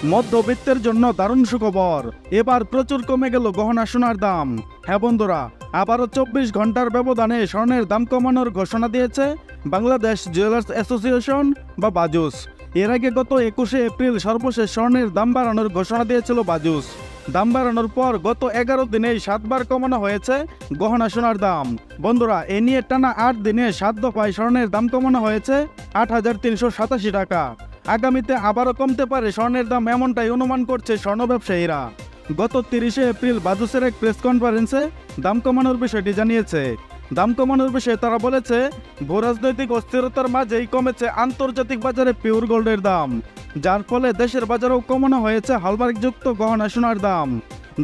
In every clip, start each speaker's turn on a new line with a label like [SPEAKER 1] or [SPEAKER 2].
[SPEAKER 1] মধ্যবিত্তের জন্য দারুণ সুখবর, এবার প্রচুর কমে গেল গহনা সোনার দাম। হ্যাঁ বন্ধুরা, আবারও 24 ঘন্টার ব্যবধানে স্বর্ণের দাম কমানোর ঘোষণা দিয়েছে বাংলাদেশ জুয়েলার্স অ্যাসোসিয়েশন বা বাজুস। এর আগে গত 21শে এপ্রিল সর্বশেষ স্বর্ণের দাম বাড়ানোর ঘোষণা দিয়েছিল বাজুস। দাম বাড়ানোর পর গত 11 দিনেই 7 বার কমানো হয়েছে গহনা সোনার দাম। বন্ধুরা, এ নিয়ে টানা 8 দিনে 7 দফায় স্বর্ণের দাম কমানো হয়েছে 8,387 টাকা। আগামীতে আবারও কমতে পারে স্বর্ণের দাম, এমনটাই অনুমান করছে স্বর্ণ ব্যবসায়ীরা। গত 30শে এপ্রিল বাজুসের এক প্রেস কনফারেন্সে দাম কমানোর বিষয়টি জানিয়েছে। দাম কমানোর বিষয়ে তারা বলেছে, ভূরাজনৈতিক অস্থিরতার মাঝেই কমেছে আন্তর্জাতিক বাজারে পিওর গোল্ডের দাম, যার ফলে দেশের বাজারেও কমানো হয়েছে হলমার্কযুক্ত গহনা সোনার দাম।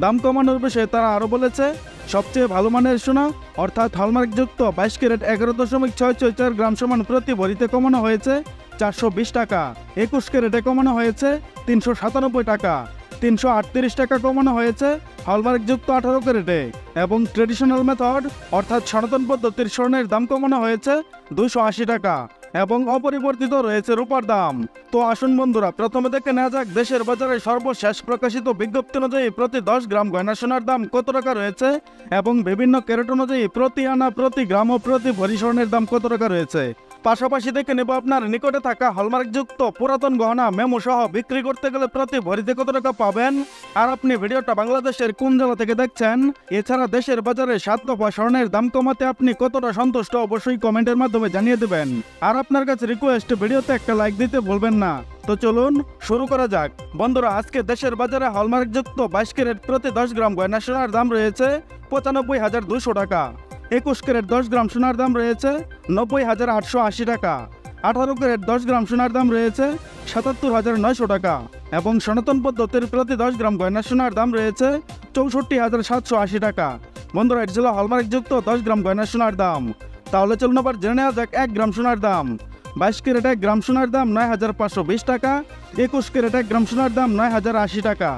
[SPEAKER 1] দাম কমানোর বিষয়ে তারা আরও বলেছে, সবচেয়ে ভালো মানের সোনা অর্থাৎ হলমার্কযুক্ত 22 ক্যারেট 11.664 গ্রাম সমান প্রতি ভরিতে কমানো হয়েছে 420 টাকা। 21 ক্যারেটে কমানো হয়েছে 397 টাকা। 338 টাকা কমানো হয়েছে হলমার্কযুক্ত 18 ক্যারেটে। এবং ট্রেডিশনাল মেথড অর্থাৎ সনাতন পদ্ধতির স্বর্ণের দাম কমানো হয়েছে 280 টাকা। এবং অপরিবর্তিত রয়েছে রূপার দাম। তো আসুন বন্ধুরা, প্রথমে দেখে নেওয়া যাক দেশের বাজারে সর্বশেষ প্রকাশিত বিজ্ঞপ্তি অনুযায়ী প্রতি 10 গ্রাম গয়না সোনার দাম কত টাকা রয়েছে এবং বিভিন্ন ক্যারেট অনুযায়ী প্রতি আনা, প্রতি গ্রাম ও প্রতি ভরি স্বর্ণের দাম কত টাকা রয়েছে। পাশাপাশি দেখে নেব আপনার নিকটে থাকা হলমার্কযুক্ত পুরাতন গহনা মেমো সহ বিক্রি করতে গেলে প্রতি ভরিতে কত টাকা পাবেন, আর আপনি ভিডিওটা বাংলাদেশের কোন জেলা থেকে দেখছেন। এছাড়া দেশের বাজারে 7 দফা স্বর্ণের দাম কমাতে আপনি কতটা সন্তুষ্ট অবশ্যই কমেন্টের মাধ্যমে জানিয়ে দেবেন। আর আপনার কাছে রিকোয়েস্ট, ভিডিওতে একটা লাইক দিতে ভুলবেন না। তো চলুন শুরু করা যাক। বন্ধুরা, আজকে দেশের বাজারে হলমার্কযুক্ত 22 ক্যারেট প্রতি 10 গ্রাম গয়না সোনার দাম রয়েছে 95,200 টাকা। 21 ক্যারেট 10 গ্রাম সোনার দাম রয়েছে 90,880 টাকা। 18 ক্যারেট 10 গ্রাম সোনার দাম রয়েছে 77,900 টাকা। এবং সনাতন পদ্ধতির প্রতি 10 গ্রাম গয়না সোনার দাম রয়েছে 64,780 টাকা। বন্ধুরা, এটি ছিল হলমার্কযুক্ত 10 গ্রাম গয়না সোনার দাম। তাহলে চলুন আবার জেনে নেওয়া যাক 1 গ্রাম সোনার দাম। 22 ক্যারেট 1 গ্রাম সোনার দাম 9,520 টাকা। 21 ক্যারেট 1 গ্রাম সোনার দাম 9,080 টাকা।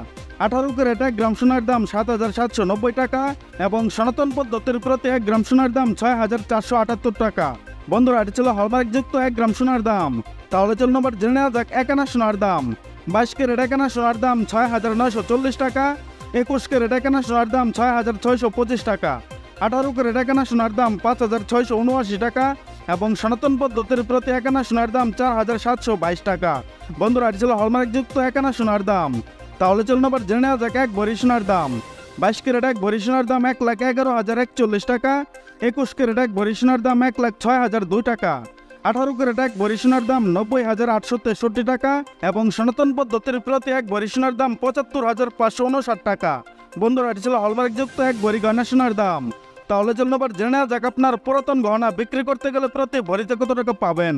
[SPEAKER 1] 18 ক্যারেট 1 গ্রাম সোনার দাম 7,790 টাকা। এবং সনাতন পদ্ধতির প্রতি 1 গ্রাম সোনার দাম 6,478 টাকা। বন্ধুরা, এটি ছিল হলমার্কযুক্ত 1 গ্রাম সোনার দাম। তাহলে চলুন আবার জেনে নেওয়া যাক 1 আনা সোনার দাম। 22 ক্যারেট 1 আনা সোনার দাম 6,940 টাকা। 21 ক্যারেট 1 আনা সোনার দাম 6,625 টাকা। 18 ক্যারেট 1 আনা সোনার দাম 5,679 টাকা। এবং সনাতন পদ্ধতির প্রতি 1 আনা সোনার দাম 4,722 টাকা। বন্ধুরা, এটি ছিল হলমার্কযুক্ত 1 আনা সোনার দাম। তাহলে চলুন আবার জেনে নেওয়া যাক 1 ভরি সোনার দাম। 22 ক্যারেট 1 ভরি সোনার দাম 1,11,041 টাকা। 21 ক্যারেট 1 ভরি সোনার দাম 1,06,002 টাকা। 18 ক্যারেট 1 ভরি সোনার দাম 90,863 টাকা। এবং সনাতন পদ্ধতির প্রতি 1 ভরি সোনার দাম 75,559 টাকা। বন্ধুরা, এটি ছিল হলমার্কযুক্ত 1 ভরি গয়না সোনার দাম। তাহলে চলুন আবার জেনে নেওয়া যাক আপনার পুরাতন গহনা বিক্রি করতে গেলে প্রতি ভরিতে কত টাকা পাবেন।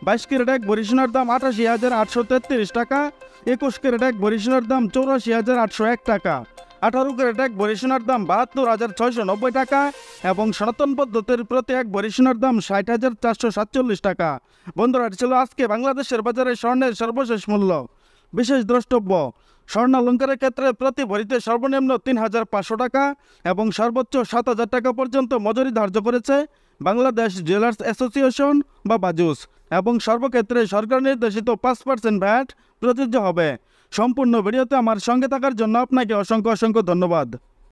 [SPEAKER 1] 22 ক্যারেট 1 ভরি সোনার দাম 88,833 টাকা। 21 ক্যারেট 1 ভরি সোনার দাম 84,801 টাকা। 18 ক্যারেট 1 ভরি সোনার দাম 72,690 টাকা। এবং সনাতন পদ্ধতির প্রতি 1 ভরি সোনার দাম 60,447 টাকা। বন্ধুরা, এটি ছিল আজকে বাংলাদেশের বাজারে স্বর্ণের সর্বশেষ মূল্য। বিশেষ দ্রষ্টব্য, স্বর্ণ অলঙ্কারের ক্ষেত্রে প্রতি ভরিতে সর্বনিম্ন 3,500 টাকা এবং সর্বোচ্চ 7,000 টাকা পর্যন্ত মজুরি ধার্য করেছে বাংলাদেশ জুয়েলার্স অ্যাসোসিয়েশন বা বাজুস। এবং সর্বক্ষেত্রে সরকার নির্দেশিত 5% ভ্যাট প্রযোজ্য হবে। সম্পূর্ণ ভিডিওতে আমার সঙ্গে থাকার জন্য আপনাকে অসংখ্য ধন্যবাদ।